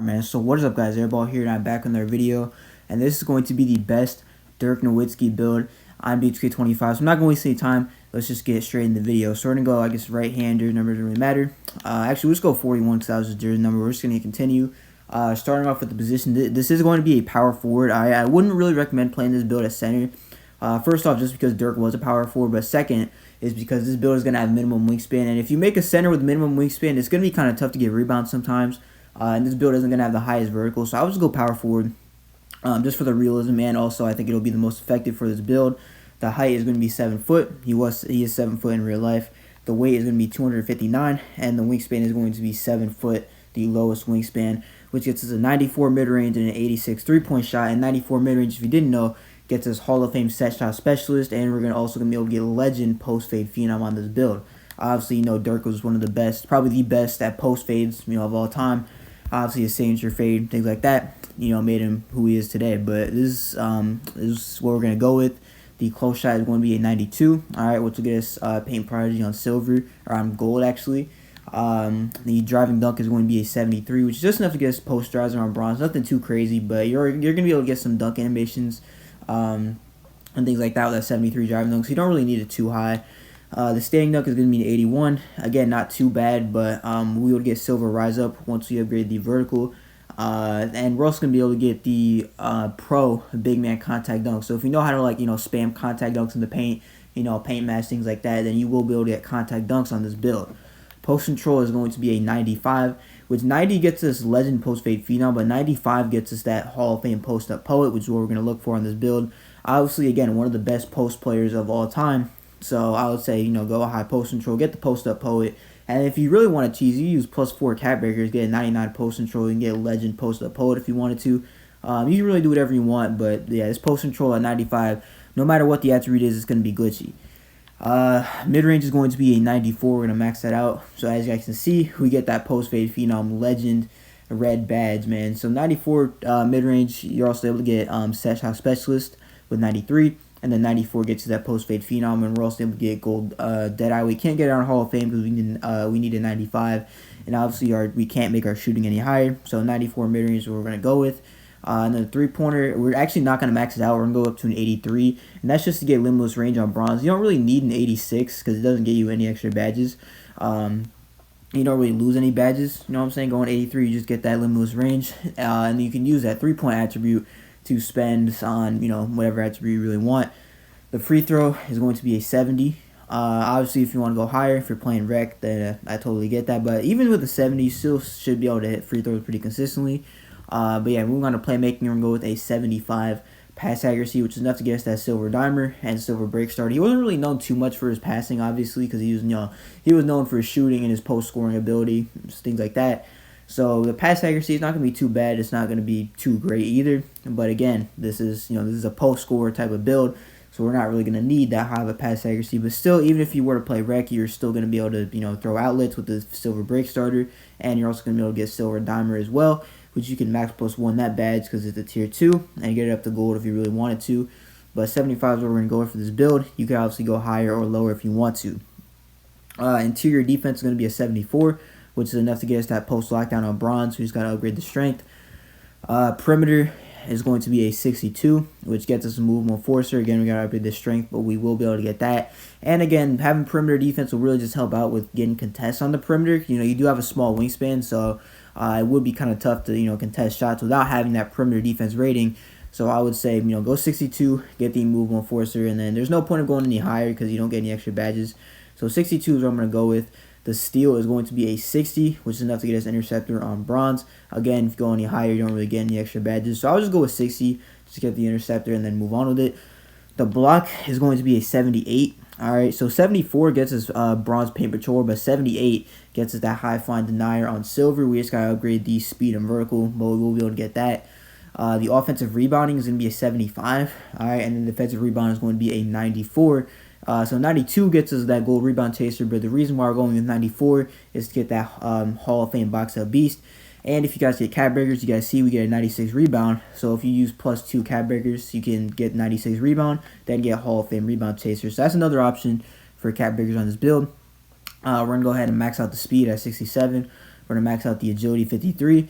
Man, so what is up, guys? Airball here, and I'm back on their video, and this is going to be the best Dirk Nowitzki build on BHK25. So I'm not going to waste any time. Let's just get straight in the video. So we're going to go, I guess, right-hander. Numbers don't really matter. Actually, let's go 41 because that was his jersey number. We're just going to continue. Starting off with the position, this is going to be a power forward. I wouldn't really recommend playing this build at center. First off, just because Dirk was a power forward, but second is because this build is going to have minimum wingspan, and if you make a center with minimum wingspan, it's going to be kind of tough to get rebounds sometimes. And this build isn't going to have the highest vertical, so I would just go power forward just for the realism, and also I think it'll be the most effective for this build. The height is going to be 7 foot. He is 7 foot in real life. The weight is going to be 259, and the wingspan is going to be 7 foot, the lowest wingspan, which gets us a 94 mid-range and an 86 three-point shot. And 94 mid-range, if you didn't know, gets us Hall of Fame set shot specialist, and we're also going to be able to get legend post-fade phenom on this build. Obviously, you know, Dirk was one of the best, probably the best at post-fades, of all time. Obviously, his signature fade, things like that, made him who he is today. But this is what we're going to go with. The close shot is going to be a 92, all right, which will get us paint priority on silver, or on gold, actually. The driving dunk is going to be a 73, which is just enough to get us post drives on bronze. Nothing too crazy, but you're going to be able to get some dunk animations and things like that with that 73 driving dunk, so you don't really need it too high. The standing dunk is going to be an 81. Again, not too bad, but we will get silver rise up once we upgrade the vertical. And we're also going to be able to get the pro big man contact dunk. So if you know how to, spam contact dunks in the paint, paint match, things like that, then you will be able to get contact dunks on this build. Post control is going to be a 95, which 90 gets us legend post fade phenom, but 95 gets us that Hall of Fame post up poet, which is what we're going to look for on this build. Obviously, again, one of the best post players of all time. So I would say, go high post control, get the post up poet. And if you really want to cheese, you use +4 cap breakers, get a 99 post control, you can get a legend post up poet if you wanted to. You can really do whatever you want, but yeah, this post control at 95, no matter what the attribute is, it's going to be glitchy. Mid range is going to be a 94. We're going to max that out. So as you guys can see, we get that post fade phenom legend red badge, man. So 94 mid range, you're also able to get set shot specialist with 93. And then 94 gets you that post-fade phenom, and we're also able to get gold Deadeye. We can't get it on Hall of Fame because we need a 95. And obviously we can't make our shooting any higher. So 94 mid-range is what we're going to go with. And then the three-pointer, we're actually not going to max it out. We're going to go up to an 83. And that's just to get limitless range on bronze. You don't really need an 86 because it doesn't get you any extra badges. You don't really lose any badges. You know what I'm saying? Going 83, you just get that limitless range. And you can use that three-point attribute to spend on, whatever attribute you really want. The free throw is going to be a 70. Obviously, if you want to go higher, if you're playing rec, then I totally get that. But even with the 70, you still should be able to hit free throws pretty consistently. But yeah, moving on to playmaking, we're going to go with a 75 pass accuracy, which is enough to get us that silver dimer and silver break starter. He wasn't really known too much for his passing, obviously, because he was known for his shooting and his post scoring ability, things like that. So the pass accuracy is not going to be too bad. It's not going to be too great either. But again, this is a post scorer type of build, so we're not really going to need that high of a pass accuracy. But still, even if you were to play rec, you're still going to be able to throw outlets with the silver break starter, and you're also going to be able to get silver dimer as well, which you can max +1 that badge because it's a tier 2, and get it up to gold if you really wanted to. But 75 is what we're going to go with for this build. You can obviously go higher or lower if you want to. Interior defense is going to be a 74. Which is enough to get us that post lockdown on bronze. We just got to upgrade the strength. Perimeter is going to be a 62, which gets us a movable enforcer. Again, we got to upgrade the strength, but we will be able to get that. And again, having perimeter defense will really just help out with getting contests on the perimeter. You do have a small wingspan, so it would be kind of tough to contest shots without having that perimeter defense rating. So I would say go 62, get the movable enforcer, and then there's no point of going any higher because you don't get any extra badges. So 62 is what I'm going to go with. The steal is going to be a 60, which is enough to get us interceptor on bronze. Again, if you go any higher, you don't really get any extra badges. So I'll just go with 60 just to get the interceptor and then move on with it. The block is going to be a 78. All right, so 74 gets us bronze paint patrol, but 78 gets us that high flying denier on silver. We just got to upgrade the speed and vertical, but we will be able to get that. The offensive rebounding is going to be a 75. All right, and then the defensive rebound is going to be a 94. So 92 gets us that gold rebound chaser, but the reason why we're going with 94 is to get that Hall of Fame box out beast. And if you guys get cap breakers, you guys see we get a 96 rebound. So if you use +2 cap breakers, you can get 96 rebound, then get Hall of Fame rebound chaser. So that's another option for cap breakers on this build. We're going to go ahead and max out the speed at 67. We're going to max out the agility 53.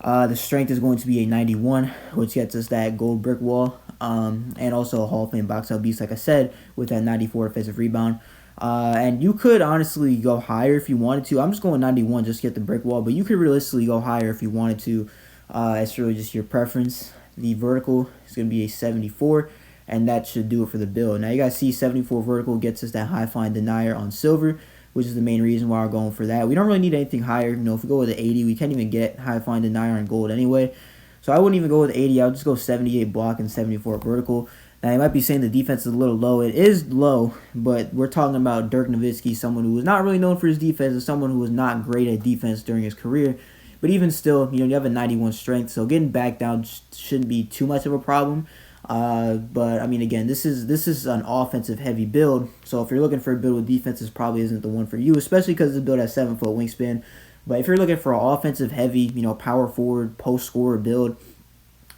The strength is going to be a 91, which gets us that gold brick wall, and also a Hall of Fame box out beast, like I said, with that 94 offensive rebound. And you could honestly go higher if you wanted to. I'm just going 91 just to get the brick wall, but you could realistically go higher if you wanted to. It's really just your preference. The vertical is going to be a 74, and that should do it for the build. Now you guys see 74 vertical gets us that high flying denier on silver, which is the main reason why we're going for that. We don't really need anything higher. You know, if we go with the 80, we can't even get high flying denier on gold anyway. So I wouldn't even go with 80. I would just go 78 block and 74 vertical. Now you might be saying the defense is a little low. It is low, but we're talking about Dirk Nowitzki, someone who was not really known for his defense, and someone who was not great at defense during his career. But even still, you know, you have a 91 strength, so getting back down shouldn't be too much of a problem. But I mean, again, this is an offensive heavy build. So if you're looking for a build with defense, this probably isn't the one for you, especially because the build has 7-foot wingspan. But if you're looking for an offensive heavy, you know, power forward post scorer build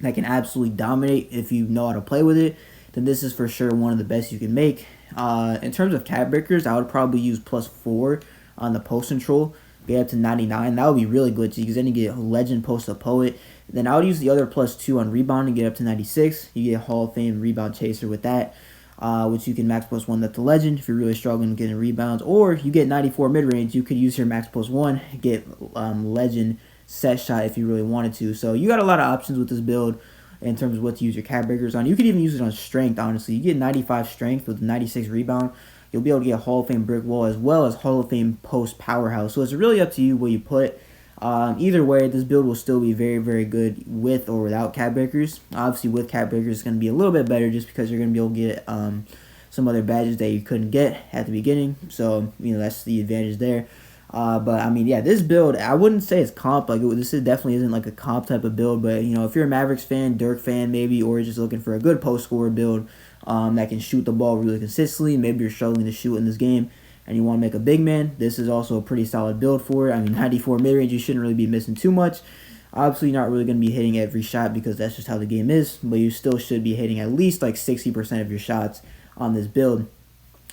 that can absolutely dominate if you know how to play with it, then this is for sure one of the best you can make. In terms of cap breakers, I would probably use +4 on the post control, get up to 99. That would be really good because then you get legend post up poet. Then I would use the other +2 on rebound and get up to 96. You get Hall of Fame rebound chaser with that, which you can max +1 at the legend if you're really struggling getting rebounds. Or you get 94 mid range, you could use your max +1, get legend set shot if you really wanted to. So you got a lot of options with this build in terms of what to use your cap breakers on. You could even use it on strength, honestly. You get 95 strength with 96 rebound. You'll be able to get Hall of Fame brick wall as well as Hall of Fame post powerhouse. So it's really up to you where you put. Either way, this build will still be very, very good with or without cap breakers. Obviously, with cap breakers, it's going to be a little bit better just because you're going to be able to get some other badges that you couldn't get at the beginning. So, you know, that's the advantage there. But I mean, yeah, this build, I wouldn't say it's comp. Like, this definitely isn't like a comp type of build. But, you know, if you're a Mavericks fan, Dirk fan maybe, or you're just looking for a good post scorer build that can shoot the ball really consistently, maybe you're struggling to shoot in this game and you want to make a big man, this is also a pretty solid build for it. I mean, 94 mid-range, you shouldn't really be missing too much. Obviously, you're not really going to be hitting every shot because that's just how the game is, but you still should be hitting at least like 60% of your shots on this build.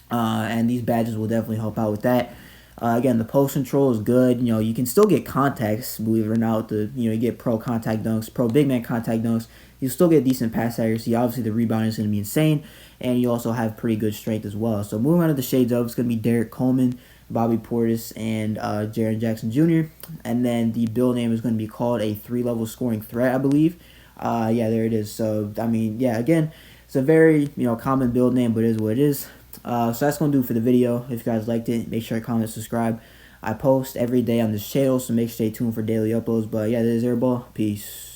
And these badges will definitely help out with that. Again, the post control is good. You know, you can still get contacts, believe it or not. You get pro contact dunks, pro big man contact dunks. You still get decent pass accuracy. Obviously, the rebound is going to be insane, and you also have pretty good strength as well. So moving on to the shades of, it's going to be Derek Coleman, Bobby Portis, and Jaren Jackson Jr. And then the build name is going to be called a 3-level scoring threat, I believe. Yeah, there it is. So I mean, yeah, again, it's a very common build name, but it is what it is. So that's going to do it for the video. If you guys liked it, make sure to comment, subscribe. I post every day on this channel, so make sure to stay tuned for daily uploads. But yeah, this is Airball. Peace.